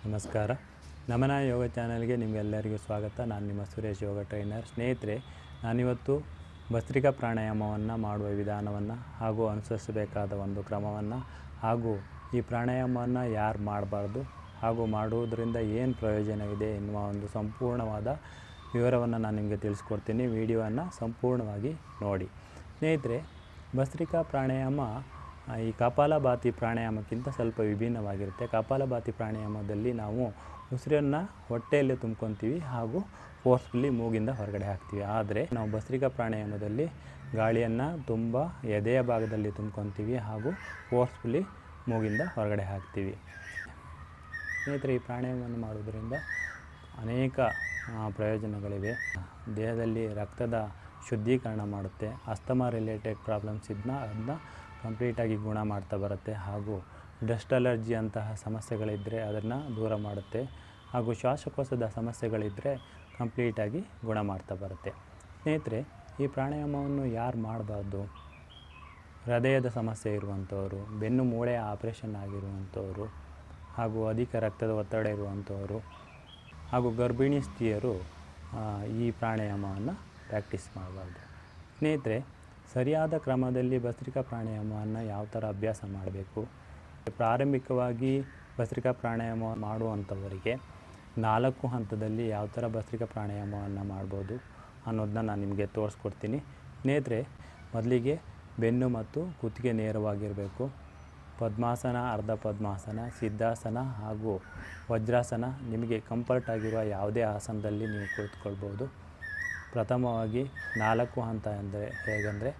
ನಮಸ್ಕಾರ. ನಮನ ಯೋಗ ಚಾನಲ್ಗೆ ನಿಮಗೆಲ್ಲರಿಗೂ ಸ್ವಾಗತ. ನಾನು ನಿಮ್ಮ ಸುರೇಶ್, ಯೋಗ ಟ್ರೈನರ್. ಸ್ನೇಹಿತರೆ, ನಾನಿವತ್ತು ಭಸ್ತ್ರಿಕಾ ಪ್ರಾಣಾಯಾಮವನ್ನು ಮಾಡುವ ವಿಧಾನವನ್ನು ಹಾಗೂ ಅನುಸರಿಸಬೇಕಾದ ಒಂದು ಕ್ರಮವನ್ನು ಹಾಗೂ ಈ ಪ್ರಾಣಾಯಾಮವನ್ನು ಯಾರು ಮಾಡಬಾರ್ದು ಹಾಗೂ ಮಾಡುವುದರಿಂದ ಏನು ಪ್ರಯೋಜನವಿದೆ ಎನ್ನುವ ಒಂದು ಸಂಪೂರ್ಣವಾದ ವಿವರವನ್ನು ನಾನು ನಿಮಗೆ ತಿಳಿಸ್ಕೊಡ್ತೀನಿ. ವಿಡಿಯೋವನ್ನು ಸಂಪೂರ್ಣವಾಗಿ ನೋಡಿ. ಸ್ನೇಹಿತರೆ, ಭಸ್ತ್ರಿಕಾ ಪ್ರಾಣಾಯಾಮ ಈ ಕಪಾಲಭಾತಿ ಪ್ರಾಣಾಯಾಮಕ್ಕಿಂತ ಸ್ವಲ್ಪ ವಿಭಿನ್ನವಾಗಿರುತ್ತೆ. ಕಪಾಲಭಾತಿ ಪ್ರಾಣಾಯಾಮದಲ್ಲಿ ನಾವು ಉಸಿರನ್ನು ಹೊಟ್ಟೆಯಲ್ಲಿ ತುಂಬ್ಕೊತೀವಿ ಹಾಗೂ ಫೋರ್ಸ್ಫುಲ್ಲಿ ಮೂಗಿಂದ ಹೊರಗಡೆ ಹಾಕ್ತೀವಿ. ಆದರೆ ನಾವು ಭಸ್ತ್ರಿಕಾ ಪ್ರಾಣಾಯಾಮದಲ್ಲಿ ಗಾಳಿಯನ್ನು ತುಂಬ ಎದೆಯ ಭಾಗದಲ್ಲಿ ತುಂಬ್ಕೊತೀವಿ ಹಾಗೂ ಫೋರ್ಸ್ಫುಲ್ಲಿ ಮೂಗಿಂದ ಹೊರಗಡೆ ಹಾಕ್ತೀವಿ. ಸ್ನೇಹಿತರೆ, ಈ ಪ್ರಾಣಾಯಾಮವನ್ನು ಮಾಡೋದರಿಂದ ಅನೇಕ ಪ್ರಯೋಜನಗಳಿವೆ. ದೇಹದಲ್ಲಿ ರಕ್ತದ ಶುದ್ಧೀಕರಣ ಮಾಡುತ್ತೆ. ಅಸ್ತಮಾ ರಿಲೇಟೆಡ್ ಪ್ರಾಬ್ಲಮ್ಸ್ ಅದನ್ನ ಕಂಪ್ಲೀಟಾಗಿ ಗುಣ ಮಾಡ್ತಾ ಬರುತ್ತೆ. ಹಾಗೂ ಡಸ್ಟ್ ಅಲರ್ಜಿ ಅಂತಹ ಸಮಸ್ಯೆಗಳಿದ್ದರೆ ಅದನ್ನು ದೂರ ಮಾಡುತ್ತೆ. ಹಾಗೂ ಶ್ವಾಸಕೋಶದ ಸಮಸ್ಯೆಗಳಿದ್ದರೆ ಕಂಪ್ಲೀಟಾಗಿ ಗುಣ ಮಾಡ್ತಾ ಬರುತ್ತೆ. ಸ್ನೇಹಿತರೆ, ಈ ಪ್ರಾಣಾಯಾಮವನ್ನು ಯಾರು ಮಾಡಬಾರ್ದು? ಹೃದಯದ ಸಮಸ್ಯೆ ಇರುವಂಥವರು, ಬೆನ್ನು ಮೂಳೆಯ ಆಪರೇಷನ್ ಆಗಿರುವಂಥವರು, ಹಾಗೂ ಅಧಿಕ ರಕ್ತದ ಒತ್ತಡ ಇರುವಂಥವರು ಹಾಗೂ ಗರ್ಭಿಣಿ ಸ್ತ್ರೀಯರು ಈ ಪ್ರಾಣಾಯಾಮವನ್ನು ಪ್ರಾಕ್ಟೀಸ್ ಮಾಡಬಾರ್ದು. ಸ್ನೇಹಿತರೆ, ಸರಿಯಾದ ಕ್ರಮದಲ್ಲಿ ಭಸ್ತ್ರಿಕಾ ಪ್ರಾಣಾಯಾಮವನ್ನು ಯಾವ ಥರ ಅಭ್ಯಾಸ ಮಾಡಬೇಕು? ಪ್ರಾರಂಭಿಕವಾಗಿ ಭಸ್ತ್ರಿಕಾ ಪ್ರಾಣಾಯಾಮ ಮಾಡುವಂಥವರಿಗೆ 4 ಹಂತದಲ್ಲಿ ಯಾವ ಥರ ಭಸ್ತ್ರಿಕಾ ಪ್ರಾಣಾಯಾಮವನ್ನು ಮಾಡ್ಬೋದು ಅನ್ನೋದನ್ನ ನಾನು ನಿಮಗೆ ತೋರಿಸ್ಕೊಡ್ತೀನಿ. ಸ್ನೇಹಿತರೆ, ಮೊದಲಿಗೆ ಬೆನ್ನು ಮತ್ತು ಕುತ್ತಿಗೆ ನೇರವಾಗಿರಬೇಕು. ಪದ್ಮಾಸನ, ಅರ್ಧ ಪದ್ಮಾಸನ, ಸಿದ್ಧಾಸನ ಹಾಗೂ ವಜ್ರಾಸನ ನಿಮಗೆ ಕಂಫರ್ಟ್ ಆಗಿರುವ ಯಾವುದೇ ಆಸನದಲ್ಲಿ ನೀವು ಕುಳಿತುಕೊಳ್ಬೋದು. ಪ್ರಥಮವಾಗಿ 4 ಹಂತ ಹೇಗೆಂದರೆ,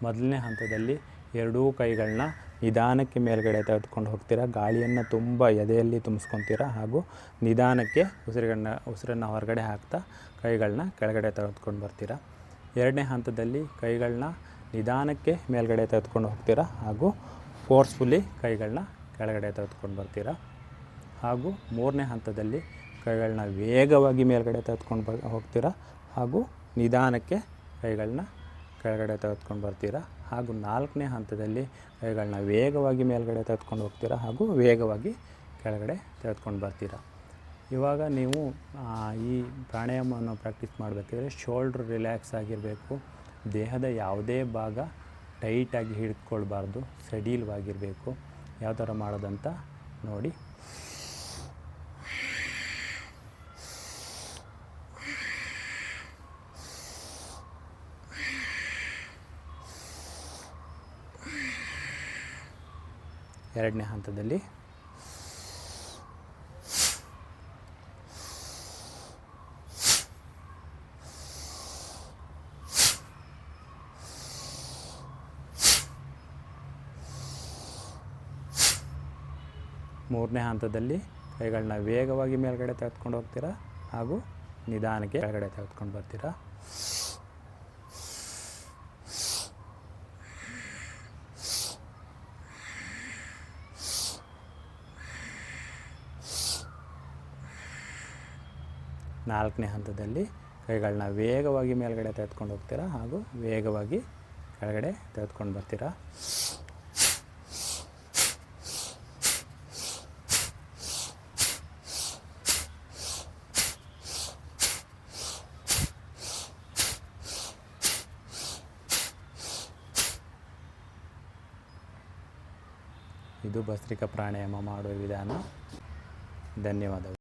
ಮೊದಲನೇ ಹಂತದಲ್ಲಿ ಎರಡೂ ಕೈಗಳನ್ನ ನಿಧಾನಕ್ಕೆ ಮೇಲ್ಗಡೆ ತೆಗೆದುಕೊಂಡು ಹೋಗ್ತೀರಾ. ಗಾಳಿಯನ್ನು ತುಂಬ ಎದೆಯಲ್ಲಿ ತುಂಬಿಸ್ಕೊತೀರಾ ಹಾಗೂ ನಿಧಾನಕ್ಕೆ ಉಸಿರನ್ನು ಹೊರಗಡೆ ಹಾಕ್ತಾ ಕೈಗಳನ್ನ ಕೆಳಗಡೆ ತೆಗೆದುಕೊಂಡು ಬರ್ತೀರಾ. ಎರಡನೇ ಹಂತದಲ್ಲಿ ಕೈಗಳನ್ನ ನಿಧಾನಕ್ಕೆ ಮೇಲ್ಗಡೆ ತೆಗೆದುಕೊಂಡು ಹೋಗ್ತೀರಾ ಹಾಗೂ ಫೋರ್ಸ್ಫುಲ್ಲಿ ಕೈಗಳನ್ನ ಕೆಳಗಡೆ ತೆಗೆದುಕೊಂಡು ಬರ್ತೀರಾ. ಹಾಗೂ ಮೂರನೇ ಹಂತದಲ್ಲಿ ಕೈಗಳನ್ನ ವೇಗವಾಗಿ ಮೇಲ್ಗಡೆ ತೆಗೆದುಕೊಂಡು ಹೋಗ್ತೀರಾ ಹಾಗೂ ನಿಧಾನಕ್ಕೆ ಕೈಗಳನ್ನ ಕೆಳಗಡೆ ತೆಗೆದುಕೊಂಡು ಬರ್ತೀರಾ. ಹಾಗೂ 4ನೇ ಹಂತದಲ್ಲಿ ಕೈಗಳನ್ನ ವೇಗವಾಗಿ ಮೇಲ್ಗಡೆ ತೆಗೆದುಕೊಂಡು ಹೋಗ್ತೀರಾ ಹಾಗೂ ವೇಗವಾಗಿ ಕೆಳಗಡೆ ತೆಗೆದುಕೊಂಡು ಬರ್ತೀರಾ. ಇವಾಗ ನೀವು ಈ ಪ್ರಾಣಾಯಾಮವನ್ನು ಪ್ರಾಕ್ಟೀಸ್ ಮಾಡಬೇಕಾದ್ರೆ ಶೋಲ್ಡ್ರ್ ರಿಲ್ಯಾಕ್ಸ್ ಆಗಿರಬೇಕು. ದೇಹದ ಯಾವುದೇ ಭಾಗ ಟೈಟಾಗಿ ಹಿಡ್ಕೊಳ್ಬಾರ್ದು, ಸಡಿಲವಾಗಿರಬೇಕು. ಯಾವ ಥರ ಮಾಡೋದಂತ ನೋಡಿ. ಎರಡನೇ ಹಂತದಲ್ಲಿ ಮೂರನೇ ಹಂತದಲ್ಲಿ ಕೈಗಳನ್ನ ವೇಗವಾಗಿ ಮೇಲ್ಗಡೆ ತೆಗೆದುಕೊಂಡು ಹೋಗ್ತೀರಾ ಹಾಗೂ ನಿಧಾನಕ್ಕೆ ಕೆಳಗಡೆ ತೆಗೆದುಕೊಂಡು ಬರ್ತೀರಾ. ನಾಲ್ಕನೇ ಹಂತದಲ್ಲಿ ಕೈಗಳನ್ನ ವೇಗವಾಗಿ ಮೇಲ್ಗಡೆ ತೆಗೆದುಕೊಂಡು ಹೋಗ್ತೀರಾ ಹಾಗೂ ವೇಗವಾಗಿ ಕೆಳಗಡೆ ತೆಗೆದುಕೊಂಡು ಬರ್ತೀರಾ. ಇದು ಭಸ್ತ್ರಿಕಾ ಪ್ರಾಣಾಯಾಮ ಮಾಡುವ ವಿಧಾನ. ಧನ್ಯವಾದಗಳು.